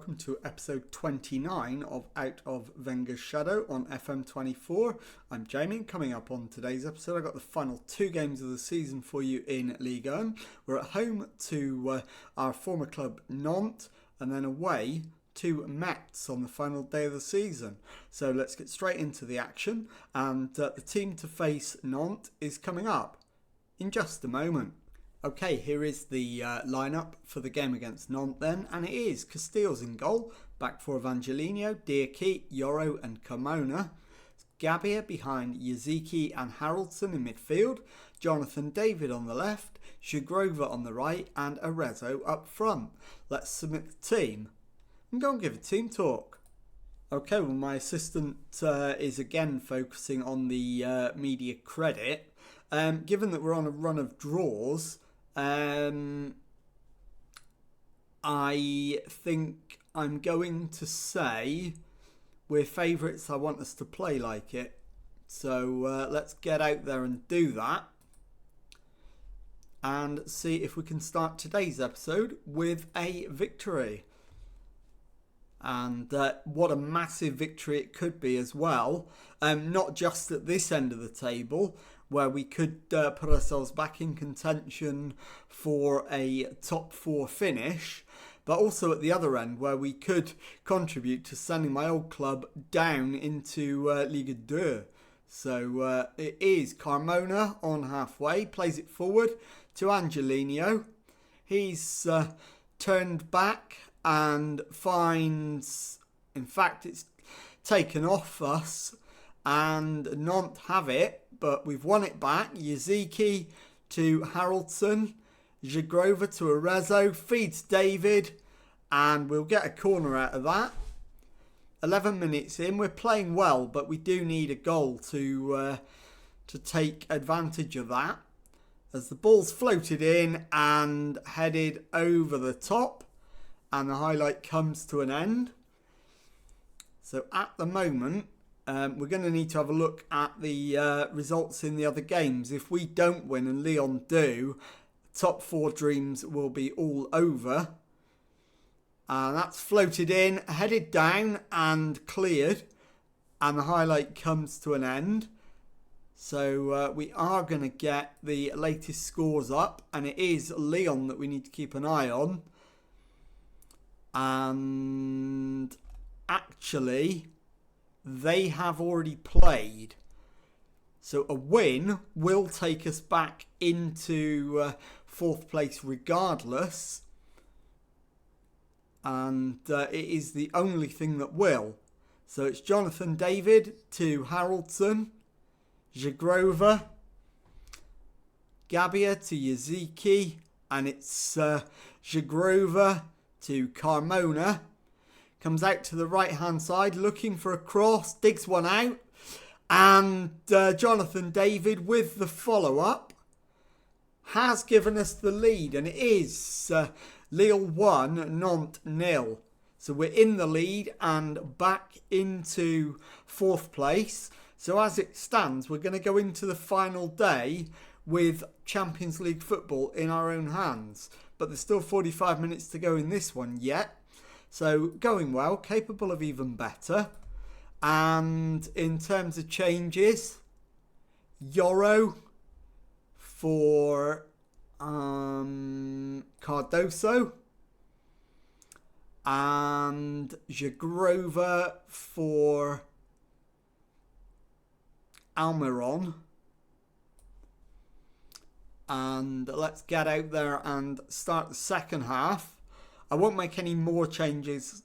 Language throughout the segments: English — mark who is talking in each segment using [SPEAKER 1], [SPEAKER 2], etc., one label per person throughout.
[SPEAKER 1] welcome to episode 29 of Out of Wenger'S Shadow on FM24. I'm Jamie. Coming up on today's episode, I've got the final two games of the season for you in Ligue 1. We're at home to our former club Nantes and then away to Metz on the final day of the season. So let's get straight into the action, and the team to face Nantes is coming up in just a moment. Okay, here is the lineup for the game against Nantes then, and it is Casteels in goal, back four of Angelino, Diakite, Yoro and Carmona. Gabia behind Yaziki and Haraldson in midfield, Jonathan David on the left, Shagrova on the right and Arezzo up front. Let's submit the team and go and give a team talk. Okay, well my assistant is again focusing on the media credit. Given that we're on a run of draws, I think I'm going to say we're favourites. I want us to play like it. So let's get out there and do that. And see if we can start today's episode with a victory. And what a massive victory it could be as well. Not just at this end of the table, where we could put ourselves back in contention for a top four finish, but also at the other end where we could contribute to sending my old club down into Ligue 2. So it is Carmona on halfway, plays it forward to Angelino. He's turned back and finds, in fact, it's taken off us, and Nantes have it, but we've won it back. Yaziki to Haraldson, Shagrova to Arezzo, feeds David, and we'll get a corner out of that. 11 minutes in, we're playing well, but we do need a goal to take advantage of that. As the ball's floated in and headed over the top, and the highlight comes to an end. So at the moment, we're going to need to have a look at the results in the other games. If we don't win and Lyon do, top four dreams will be all over. That's floated in, headed down and cleared. And the highlight comes to an end. So we are going to get the latest scores up. And it is Lyon that we need to keep an eye on. And actually, they have already played. So a win will take us back into fourth place regardless. And it is the only thing that will. So it's Jonathan David to Haraldson, Shagrova, Gabia to Yaziki, and it's Shagrova to Carmona. Comes out to the right hand side looking for a cross, digs one out, and Jonathan David with the follow up has given us the lead, and it is Lille 1, Nantes 0. So we're in the lead and back into fourth place. So as it stands, we're going to go into the final day with Champions League football in our own hands. But there's still 45 minutes to go in this one yet. So going well, capable of even better. And in terms of changes, Yoro for Cardoso and Shagrova for Almiron. And let's get out there and start the second half. I won't make any more changes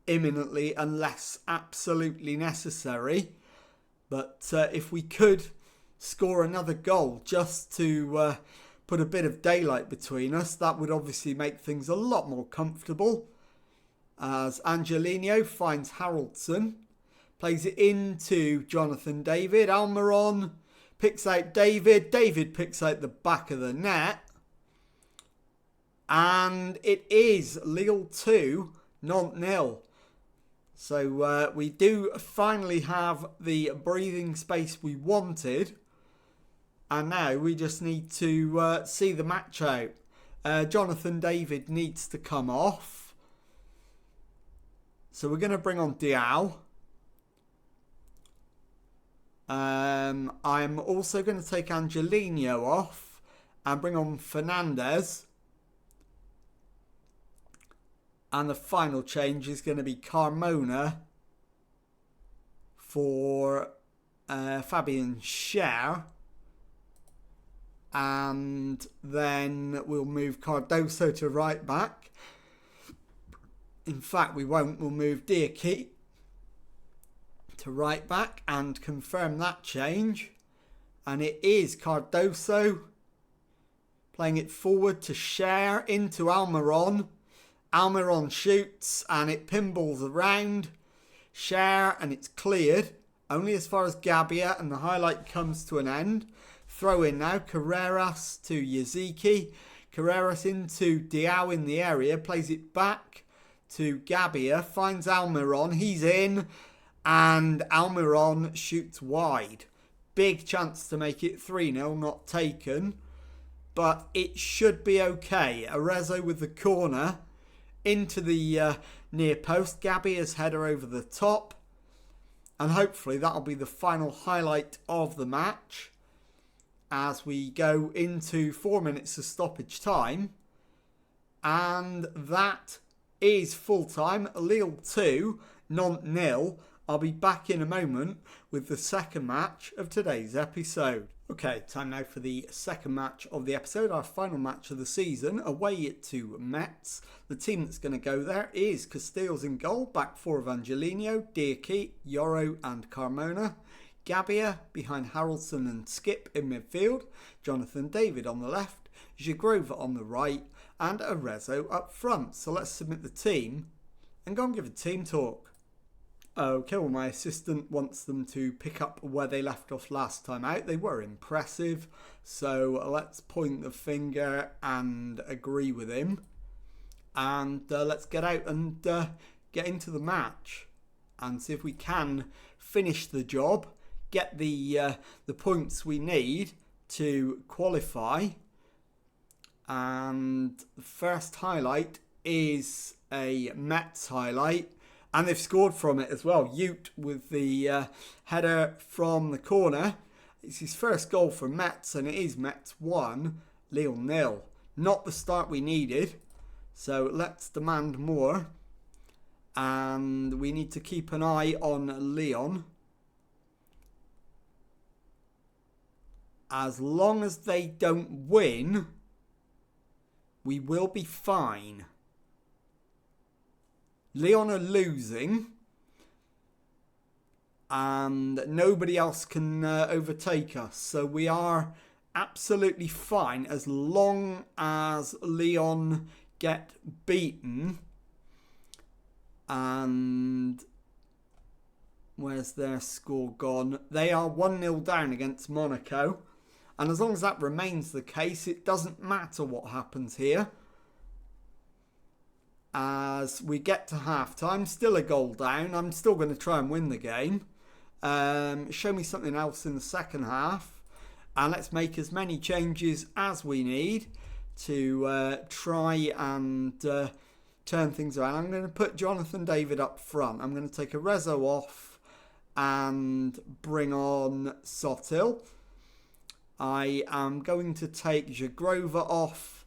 [SPEAKER 1] imminently unless absolutely necessary. But if we could score another goal just to put a bit of daylight between us, that would obviously make things a lot more comfortable. As Angelino finds Haraldson, plays it into Jonathan David. Almiron picks out David. David picks out the back of the net. And it is Lille 2, Nantes 0. So we do finally have the breathing space we wanted. And now we just need to see the match out. Jonathan David needs to come off. So we're going to bring on Diao. I'm also going to take Angelino off and bring on Fernandez. And the final change is going to be Carmona for Fabian Schär. And then we'll move Cardoso to right back. In fact, we won't. We'll move Diakite to right back and confirm that change. And it is Cardoso playing it forward to Schär into Almiron. Almiron shoots and it pinballs around Schär and it's cleared. Only as far as Gabbia, and the highlight comes to an end. Throw in now, Carreras to Yaziki. Carreras into Diao in the area, plays it back to Gabbia, finds Almiron, he's in, and Almiron shoots wide. Big chance to make it 3-0, not taken, but it should be okay. Arezzo with the corner into the near post, Gabbia's header over the top, and hopefully that'll be the final highlight of the match as we go into 4 minutes of stoppage time. And that is full time. Lille 2, Nantes 0. I'll be back in a moment with the second match of today's episode. Okay, time now for the second match of the episode, our final match of the season, away to Metz. The team that's going to go there is Castells in goal, back four of Angelino, Diakite, Yoro and Carmona. Gabbia behind Haraldson and Skip in midfield, Jonathan David on the left, Zagrova on the right, and Arezzo up front. So let's submit the team and go and give a team talk. Okay, well, my assistant wants them to pick up where they left off last time out. They were impressive, so let's point the finger and agree with him. And let's get out and get into the match and see if we can finish the job, get the points we need to qualify. And the first highlight is a Metz highlight, and they've scored from it as well. Ute with the header from the corner. It's his first goal for Metz, and it is Metz 1, Lille 0. Not the start we needed, so let's demand more. And we need to keep an eye on Lyon. As long as they don't win, we will be fine. Lyon are losing, and nobody else can overtake us. So we are absolutely fine as long as Lyon get beaten. And where's their score gone? They are 1-0 down against Monaco. And as long as that remains the case, it doesn't matter what happens here. As we get to half-time, still a goal down. I'm still going to try and win the game. Show me something else in the second half. And let's make as many changes as we need to try and turn things around. I'm going to put Jonathan David up front. I'm going to take Arezzo off and bring on Sotil. I am going to take Zagrova off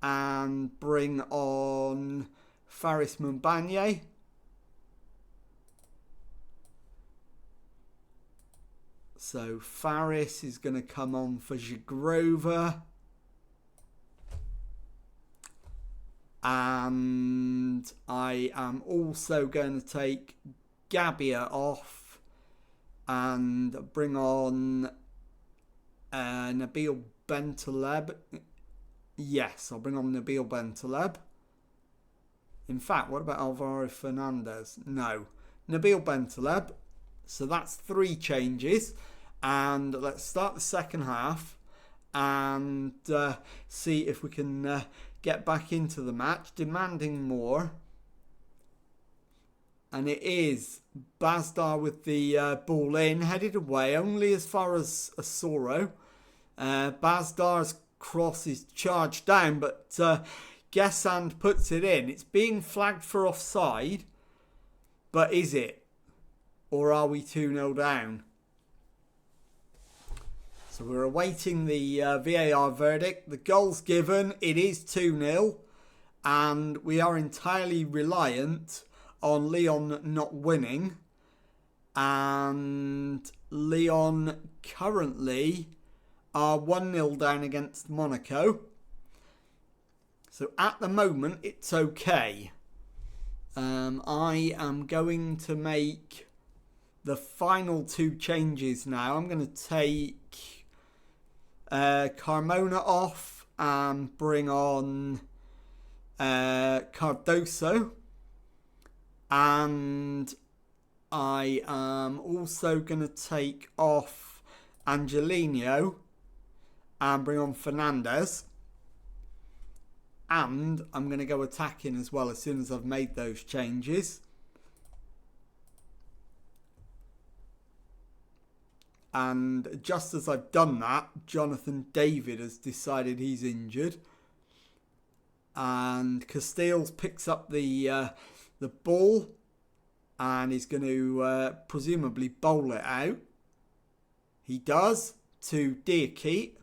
[SPEAKER 1] and bring on Faris Mumbanye. So Faris is going to come on for Zagrova. And I am also going to take Gabbia off and bring on Nabil Bentaleb. Yes, I'll bring on Nabil Bentaleb. In fact, what about Alvaro Fernandez? No, Nabil Bentaleb. So that's 3 changes. And let's start the second half and see if we can get back into the match, demanding more. And it is Bazdar with the ball in, headed away only as far as Asoro. Bazdar's cross is charged down, but Gesand puts it in. It's being flagged for offside. But is it? Or are we 2-0 down? So we're awaiting the VAR verdict. The goal's given. It is 2-0. And we are entirely reliant on Lyon not winning. And Lyon currently are 1-0 down against Monaco. So at the moment, it's okay. I am going to make the final 2 changes now. I'm going to take Carmona off and bring on Cardoso. And I am also going to take off Angelino and bring on Fernandes. And I'm going to go attacking as well as soon as I've made those changes. And just as I've done that, Jonathan David has decided he's injured. And Castells picks up the ball and he's going to presumably bowl it out. He does to Diakite.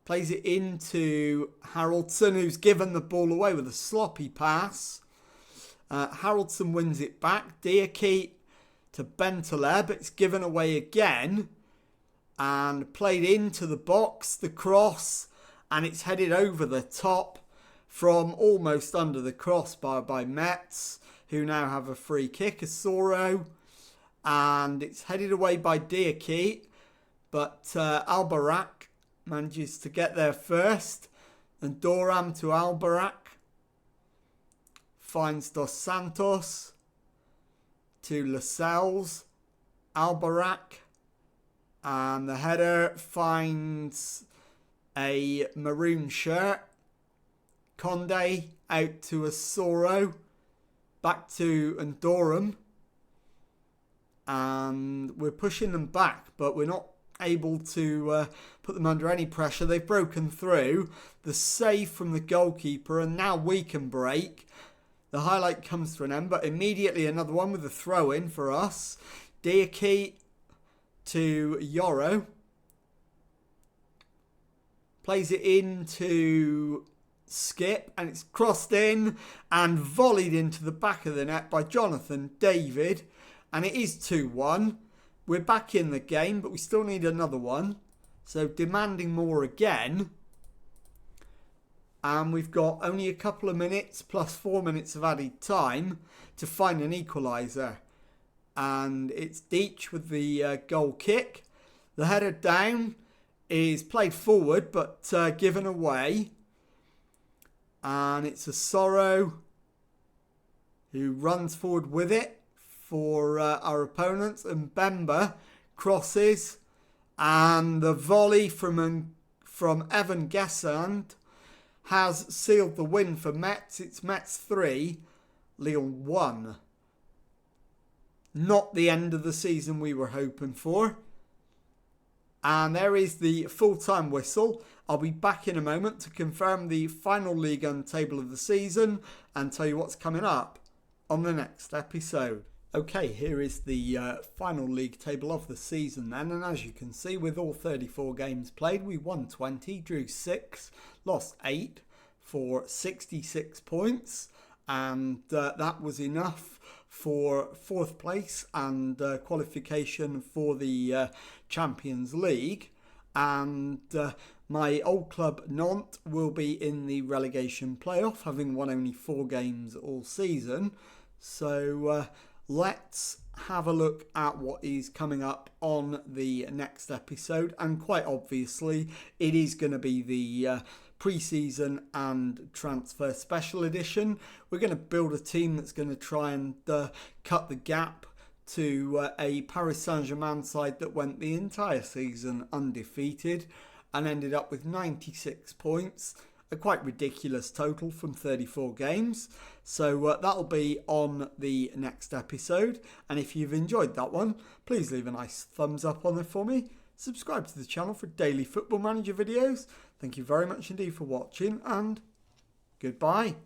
[SPEAKER 1] Plays it into Haraldson, who's given the ball away with a sloppy pass. Haraldson wins it back. Diakite to Bentaleb. It's given away again. And played into the box, the cross. And it's headed over the top from almost under the crossbar by Metz, who now have a free kick. Asoro. And it's headed away by Diakite. But Albarak manages to get there first. And Doram to Albarak. Finds Dos Santos to Lascelles. Albarak. And the header finds a maroon shirt. Conde out to Asoro. Back to Ndoram. And we're pushing them back, but we're not able to put them under any pressure. They've broken through. The save from the goalkeeper, and now we can break. The highlight comes to an end, but immediately another one with a throw-in for us. Diakite to Yoro. Plays it into Skip, and it's crossed in and volleyed into the back of the net by Jonathan David. And it is 2-1. We're back in the game, but we still need another one. So demanding more again. And we've got only a couple of minutes plus 4 minutes of added time to find an equaliser. And it's Deitch with the goal kick. The header down is played forward but given away. And it's Asoro who runs forward with it for our opponents, and Bemba crosses, and the volley from Evan Gessand has sealed the win for Metz. It's Metz 3, Lille 1. Not the end of the season we were hoping for. And there is the full-time whistle. I'll be back in a moment to confirm the final Ligue 1 table of the season and tell you what's coming up on the next episode. Okay, here is the final league table of the season then, and as you can see, with all 34 games played, we won 20, drew 6, lost 8 for 66 points, and that was enough for 4th place and qualification for the Champions League. And my old club Nantes will be in the relegation playoff, having won only 4 games all season. So let's have a look at what is coming up on the next episode. And quite obviously, it is going to be the pre-season and transfer special edition. We're going to build a team that's going to try and cut the gap to a Paris Saint-Germain side that went the entire season undefeated and ended up with 96 points. A quite ridiculous total from 34 games. So that'll be on the next episode. And if you've enjoyed that one, please leave a nice thumbs up on it for me. Subscribe to the channel for daily Football Manager videos. Thank you very much indeed for watching, and goodbye.